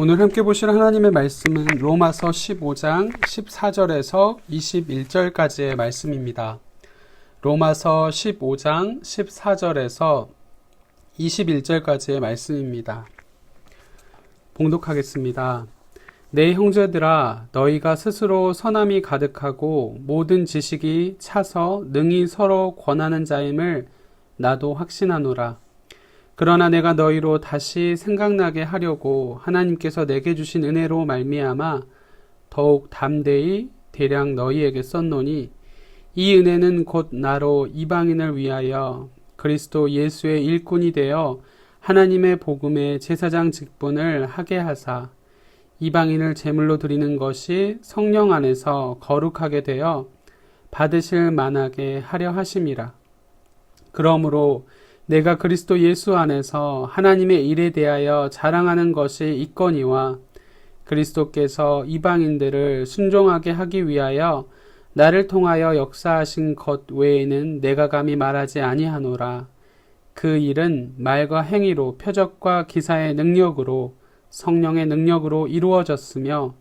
오늘 함께 보실 하나님의 말씀은 로마서 15장 14절에서 21절까지의 말씀입니다. 로마서 15장 14절에서 21절까지의 말씀입니다. 봉독하겠습니다. 내 형제들아, 너희가 스스로 선함이 가득하고 모든 지식이 차서 능히 서로 권하는 자임을 나도 확신하노라. 그러나 내가 너희로 다시 생각나게 하려고 하나님께서 내게 주신 은혜로 말미암아 더욱 담대히 대략 너희에게 썼노니, 이 은혜는 곧 나로 이방인을 위하여 그리스도 예수의 일꾼이 되어 하나님의 복음의 제사장 직분을 하게 하사 이방인을 제물로 드리는 것이 성령 안에서 거룩하게 되어 받으실 만하게 하려 하심이라. 그러므로 내가 그리스도 예수 안에서 하나님의 일에 대하여 자랑하는 것이 있거니와 그리스도께서 이방인들을 순종하게 하기 위하여 나를 통하여 역사하신 것 외에는 내가 감히 말하지 아니하노라. 그 일은 말과 행위로 표적과 기사의 능력으로 성령의 능력으로 이루어졌으며,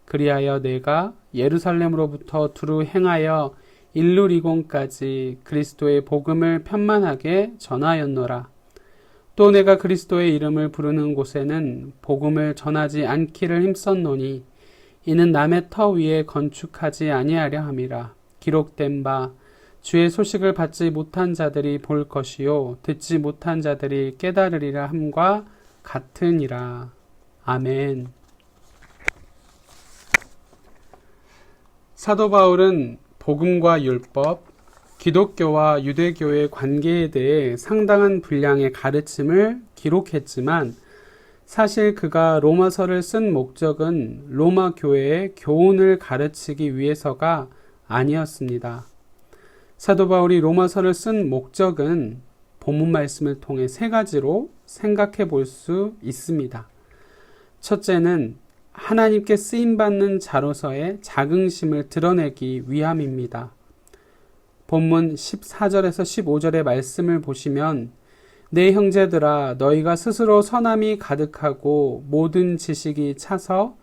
그리하여 내가 예루살렘으로부터 두루 행하여 일루리곤까지 그리스도의 복음을 편만하게 전하였노라. 또 내가 그리스도의 이름을 부르는 곳에는 복음을 전하지 않기를 힘썼노니, 이는 남의 터 위에 건축하지 아니하려 함이라. 기록된 바 주의 소식을 받지 못한 자들이 볼 것이요 듣지 못한 자들이 깨달으리라 함과 같으니라. 아멘. 사도 바울은 복음과 율법, 기독교와 유대교의 관계에 대해 상당한 분량의 가르침을 기록했지만, 사실 그가 로마서를 쓴 목적은 로마 교회의 교훈을 가르치기 위해서가 아니었습니다. 사도 바울이 로마서를 쓴 목적은 본문 말씀을 통해 세 가지로 생각해 볼 수 있습니다. 첫째는 하나님께 쓰임받는 자로서의 자긍심을 드러내기 위함입니다. 본문 14절에서 15절의 말씀을 보시면, 내 형제들아, 너희가 스스로 선함이 가득하고 모든 지식이 차서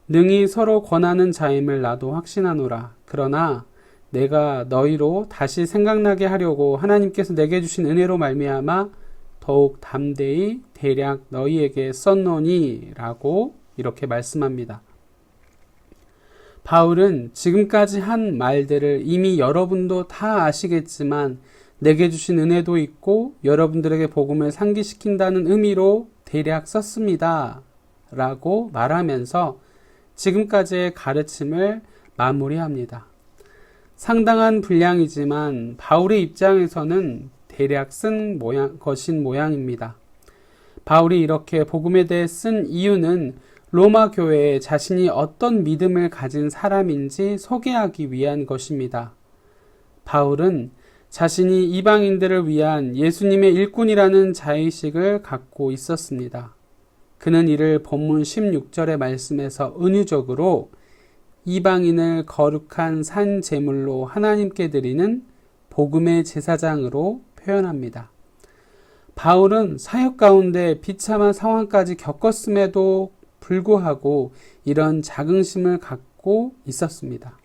능히 서로 권하는 자임을 나도 확신하노라. 그러나 내가 너희로 다시 생각나게 하려고 하나님께서 내게 주신 은혜로 말미암아 더욱 담대히 대략 너희에게 썼노니 라고 이렇게 말씀합니다. 바울은 지금까지 한 말들을 이미 여러분도 다 아시겠지만 내게 주신 은혜도 있고 여러분들에게 복음을 상기시킨다는 의미로 대략 썼습니다 라고 말하면서 지금까지의 가르침을 마무리합니다. 상당한 분량이지만 바울의 입장에서는 대략 쓴 것인 모양입니다. 바울이 이렇게 복음에 대해 쓴 이유는 로마 교회에 자신이 어떤 믿음을 가진 사람인지 소개하기 위한 것입니다. 바울은 자신이 이방인들을 위한 예수님의 일꾼이라는 자의식을 갖고 있었습니다. 그는 이를 본문 16절의 말씀에서 은유적으로 이방인을 거룩한 산 제물로 하나님께 드리는 복음의 제사장으로 표현합니다. 바울은 사역 가운데 비참한 상황까지 겪었음에도 불구하고 이런 자긍심을 갖고 있었습니다.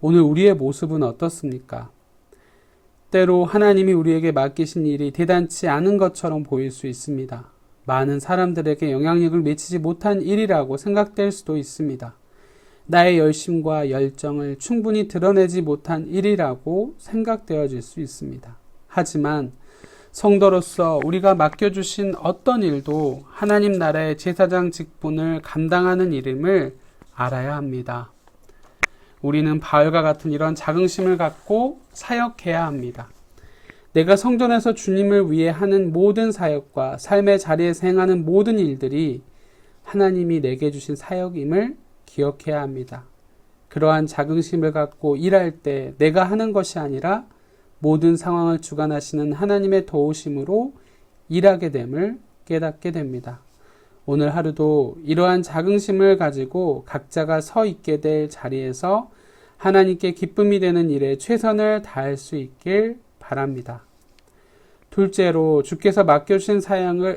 오늘 우리의 모습은 어떻습니까? 때로 하나님이 우리에게 맡기신 일이 대단치 않은 것처럼 보일 수 있습니다. 많은 사람들에게 영향력을 미치지 못한 일이라고 생각될 수도 있습니다. 나의 열심과 열정을 충분히 드러내지 못한 일이라고 생각되어질 수 있습니다. 하지만 성도로서 우리가 맡겨주신 어떤 일도 하나님 나라의 제사장 직분을 감당하는 일임을 알아야 합니다. 우리는 바울과 같은 이런 자긍심을 갖고 사역해야 합니다. 내가 성전에서 주님을 위해 하는 모든 사역과 삶의 자리에서 행하는 모든 일들이 하나님이 내게 주신 사역임을 기억해야 합니다. 그러한 자긍심을 갖고 일할 때 내가 하는 것이 아니라 모든 상황을 주관하시는 하나님의 도우심으로 일하게 됨을 깨닫게 됩니다. 오늘 하루도 이러한 자긍심을 가지고 각자가 서 있게 될 자리에서 하나님께 기쁨이 되는 일에 최선을 다할 수 있길 바랍니다. 둘째로 주께서 맡겨주신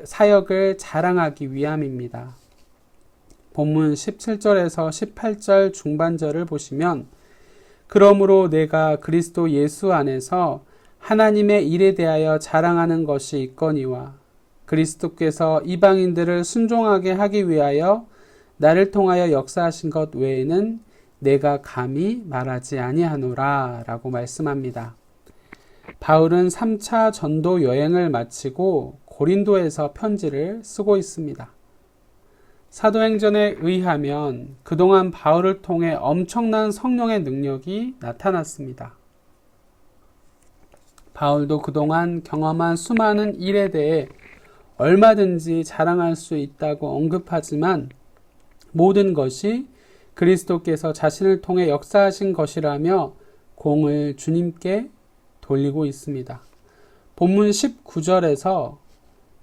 사역을 자랑하기 위함입니다. 본문 17절에서 18절 중반절을 보시면 그러므로 내가 그리스도 예수 안에서 하나님의 일에 대하여 자랑하는 것이 있거니와 그리스도께서 이방인들을 순종하게 하기 위하여 나를 통하여 역사하신 것 외에는 내가 감히 말하지 아니하노라 라고 말씀합니다. 바울은 3차 전도 여행을 마치고 고린도에서 편지를 쓰고 있습니다. 사도행전에 의하면 그동안 바울을 통해 엄청난 성령의 능력이 나타났습니다. 바울도 그동안 경험한 수많은 일에 대해 얼마든지 자랑할 수 있다고 언급하지만 모든 것이 그리스도께서 자신을 통해 역사하신 것이라며 공을 주님께 돌리고 있습니다. 본문 19절에서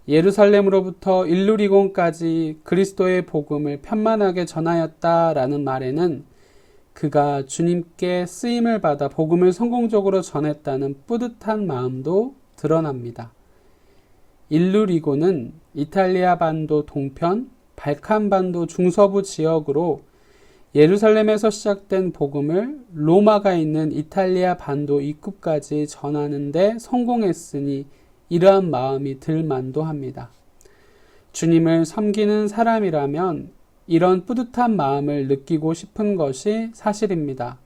예루살렘으로부터 일루리곤까지 그리스도의 복음을 편만하게 전하였다라는 말에는 그가 주님께 쓰임을 받아 복음을 성공적으로 전했다는 뿌듯한 마음도 드러납니다. 일루리곤은 이탈리아 반도 동편, 발칸 반도 중서부 지역으로 예루살렘에서 시작된 복음을 로마가 있는 이탈리아 반도 입구까지 전하는 데 성공했으니 이러한 마음이 들만도 합니다. 주님을 섬기는 사람이라면 이런 뿌듯한 마음을 느끼고 싶은 것이 사실입니다.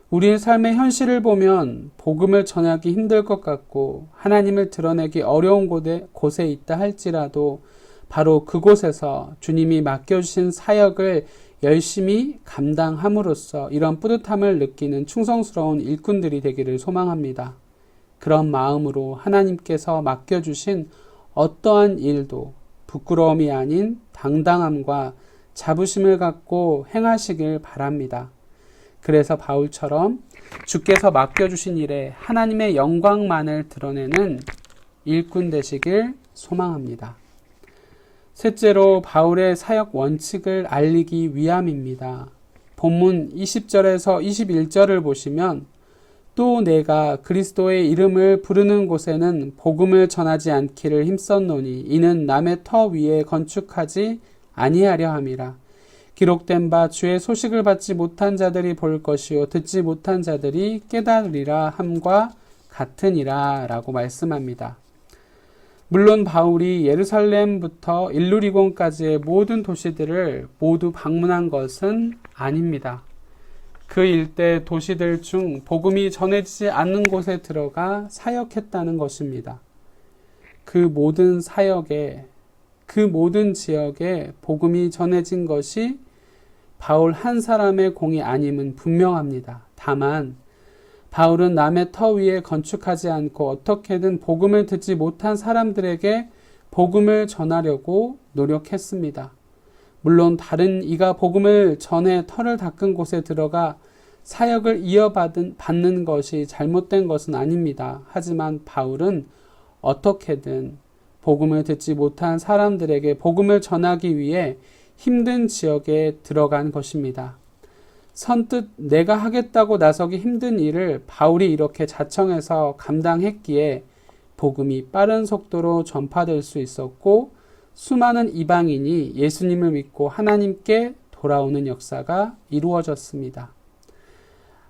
우리의 삶의 현실을 보면 복음을 전하기 힘들 것 같고 하나님을 드러내기 어려운 곳에 있다 할지라도 바로 그곳에서 주님이 맡겨주신 사역을 열심히 감당함으로써 이런 뿌듯함을 느끼는 충성스러운 일꾼들이 되기를 소망합니다. 그런 마음으로 하나님께서 맡겨주신 어떠한 일도 부끄러움이 아닌 당당함과 자부심을 갖고 행하시길 바랍니다. 그래서 바울처럼 주께서 맡겨주신 일에 하나님의 영광만을 드러내는 일꾼 되시길 소망합니다. 셋째로 바울의 사역 원칙을 알리기 위함입니다. 본문 20절에서 21절을 보시면 또 내가 그리스도의 이름을 부르는 곳에는 복음을 전하지 않기를 힘썼노니 이는 남의 터 위에 건축하지 아니하려 함이라. 기록된 바 주의 소식을 받지 못한 자들이 볼 것이요 듣지 못한 자들이 깨달으리라 함과 같으니라 라고 말씀합니다. 물론 바울이 예루살렘부터 일루리곤까지의 모든 도시들을 모두 방문한 것은 아닙니다. 그 일대 도시들 중 복음이 전해지지 않는 곳에 들어가 사역했다는 것입니다. 그 모든 사역에, 그 모든 지역에 복음이 전해진 것이 바울 한 사람의 공이 아님은 분명합니다. 다만 바울은 남의 터 위에 건축하지 않고 어떻게든 복음을 듣지 못한 사람들에게 복음을 전하려고 노력했습니다. 물론 다른 이가 복음을 전해 터를 닦은 곳에 들어가 사역을 이어받는 것이 잘못된 것은 아닙니다. 하지만 바울은 어떻게든 복음을 듣지 못한 사람들에게 복음을 전하기 위해 힘든 지역에 들어간 것입니다. 선뜻 내가 하겠다고 나서기 힘든 일을 바울이 이렇게 자청해서 감당했기에 복음이 빠른 속도로 전파될 수 있었고 수많은 이방인이 예수님을 믿고 하나님께 돌아오는 역사가 이루어졌습니다.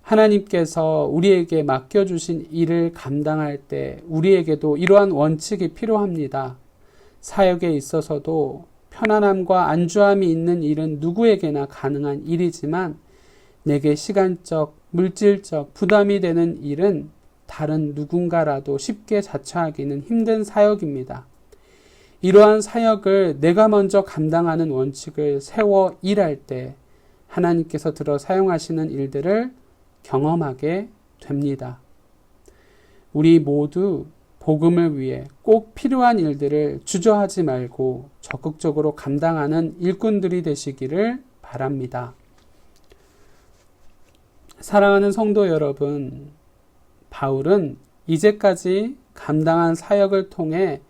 하나님께서 우리에게 맡겨주신 일을 감당할 때 우리에게도 이러한 원칙이 필요합니다. 사역에 있어서도 편안함과 안주함이 있는 일은 누구에게나 가능한 일이지만 내게 시간적, 물질적 부담이 되는 일은 다른 누군가라도 쉽게 자처하기는 힘든 사역입니다. 이러한 사역을 내가 먼저 감당하는 원칙을 세워 일할 때 하나님께서 들어 사용하시는 일들을 경험하게 됩니다. 우리 모두 복음을 위해 꼭 필요한 일들을 주저하지 말고 적극적으로 감당하는 일꾼들이 되시기를 바랍니다. 사랑하는 성도 여러분, 바울은 이제까지 감당한 사역을 통해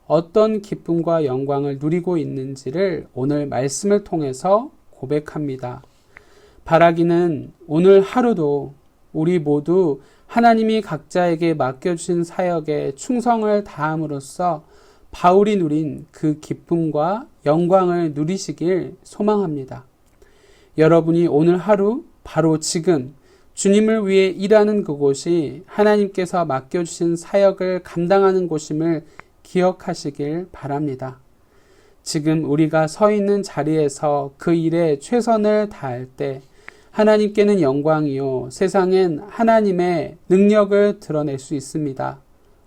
어떤 기쁨과 영광을 누리고 있는지를 오늘 말씀을 통해서 고백합니다. 바라기는 오늘 하루도 우리 모두 하나님이 각자에게 맡겨주신 사역에 충성을 다함으로써 바울이 누린 그 기쁨과 영광을 누리시길 소망합니다. 여러분이 오늘 하루 바로 지금 주님을 위해 일하는 그곳이 하나님께서 맡겨주신 사역을 감당하는 곳임을 기억하시길 바랍니다. 지금 우리가 서 있는 자리에서 그 일에 최선을 다할 때 하나님께는 영광이요 세상엔 하나님의 능력을 드러낼 수 있습니다.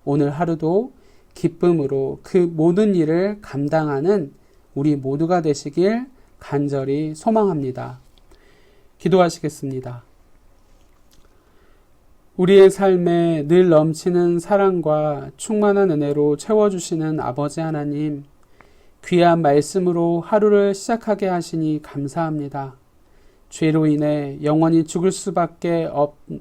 오늘 하루도 기쁨으로 그 모든 일을 감당하는 우리 모두가 되시길 간절히 소망합니다. 기도하시겠습니다. 우리의 삶에 늘 넘치는 사랑과 충만한 은혜로 채워주시는 아버지 하나님, 귀한 말씀으로 하루를 시작하게 하시니 감사합니다. 죄로 인해 영원히 죽을 수밖에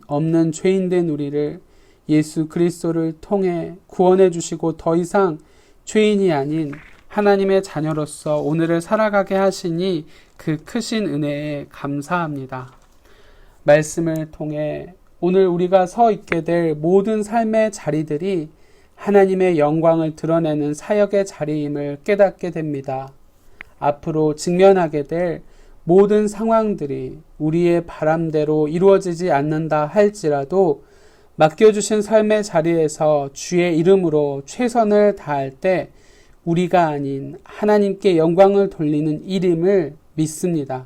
없는 죄인된 우리를 예수 그리스도를 통해 구원해 주시고 더 이상 죄인이 아닌 하나님의 자녀로서 오늘을 살아가게 하시니 그 크신 은혜에 감사합니다. 말씀을 통해 오늘 우리가 서 있게 될 모든 삶의 자리들이 하나님의 영광을 드러내는 사역의 자리임을 깨닫게 됩니다. 앞으로 직면하게 될 모든 상황들이 우리의 바람대로 이루어지지 않는다 할지라도 맡겨주신 삶의 자리에서 주의 이름으로 최선을 다할 때 우리가 아닌 하나님께 영광을 돌리는 일임을 믿습니다.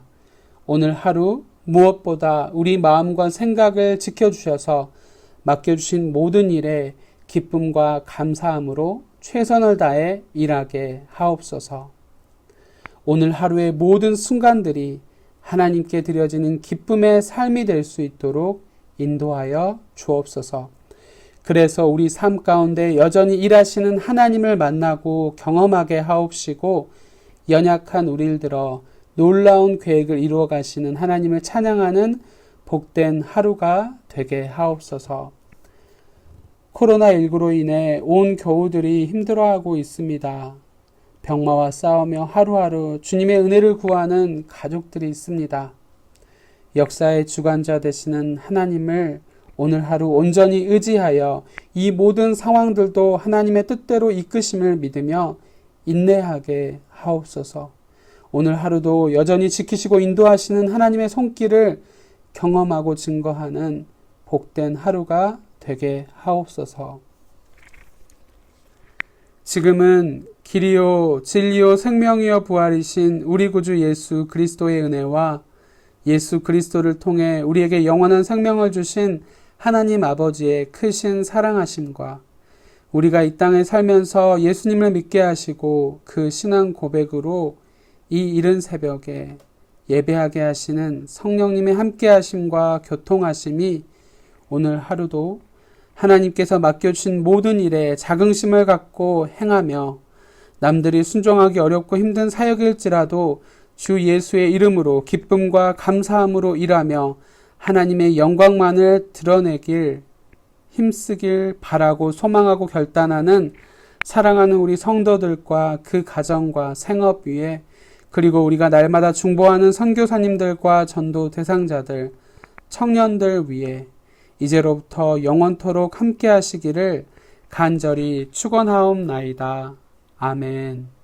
오늘 하루 무엇보다 우리 마음과 생각을 지켜주셔서 맡겨주신 모든 일에 기쁨과 감사함으로 최선을 다해 일하게 하옵소서. 오늘 하루의 모든 순간들이 하나님께 드려지는 기쁨의 삶이 될 수 있도록 인도하여 주옵소서. 그래서 우리 삶 가운데 여전히 일하시는 하나님을 만나고 경험하게 하옵시고 연약한 우리를 들어 놀라운 계획을 이루어 가시는 하나님을 찬양하는 복된 하루가 되게 하옵소서. 코로나19로 인해 온 교우들이 힘들어하고 있습니다. 병마와 싸우며 하루하루 주님의 은혜를 구하는 가족들이 있습니다. 역사의 주관자 되시는 하나님을 오늘 하루 온전히 의지하여 이 모든 상황들도 하나님의 뜻대로 이끄심을 믿으며 인내하게 하옵소서. 오늘 하루도 여전히 지키시고 인도하시는 하나님의 손길을 경험하고 증거하는 복된 하루가 되게 하옵소서. 지금은 길이요 진리요 생명이요 부활이신 우리 구주 예수 그리스도의 은혜와 예수 그리스도를 통해 우리에게 영원한 생명을 주신 하나님 아버지의 크신 사랑하심과 우리가 이 땅에 살면서 예수님을 믿게 하시고 그 신앙 고백으로 이 이른 새벽에 예배하게 하시는 성령님의 함께하심과 교통하심이 오늘 하루도 하나님께서 맡겨주신 모든 일에 자긍심을 갖고 행하며 남들이 순종하기 어렵고 힘든 사역일지라도 주 예수의 이름으로 기쁨과 감사함으로 일하며 하나님의 영광만을 드러내길 힘쓰길 바라고 소망하고 결단하는 사랑하는 우리 성도들과 그 가정과 생업 위에 그리고 우리가 날마다 중보하는 선교사님들과 전도 대상자들, 청년들 위에 이제로부터 영원토록 함께 하시기를 간절히 축원하옵나이다. 아멘.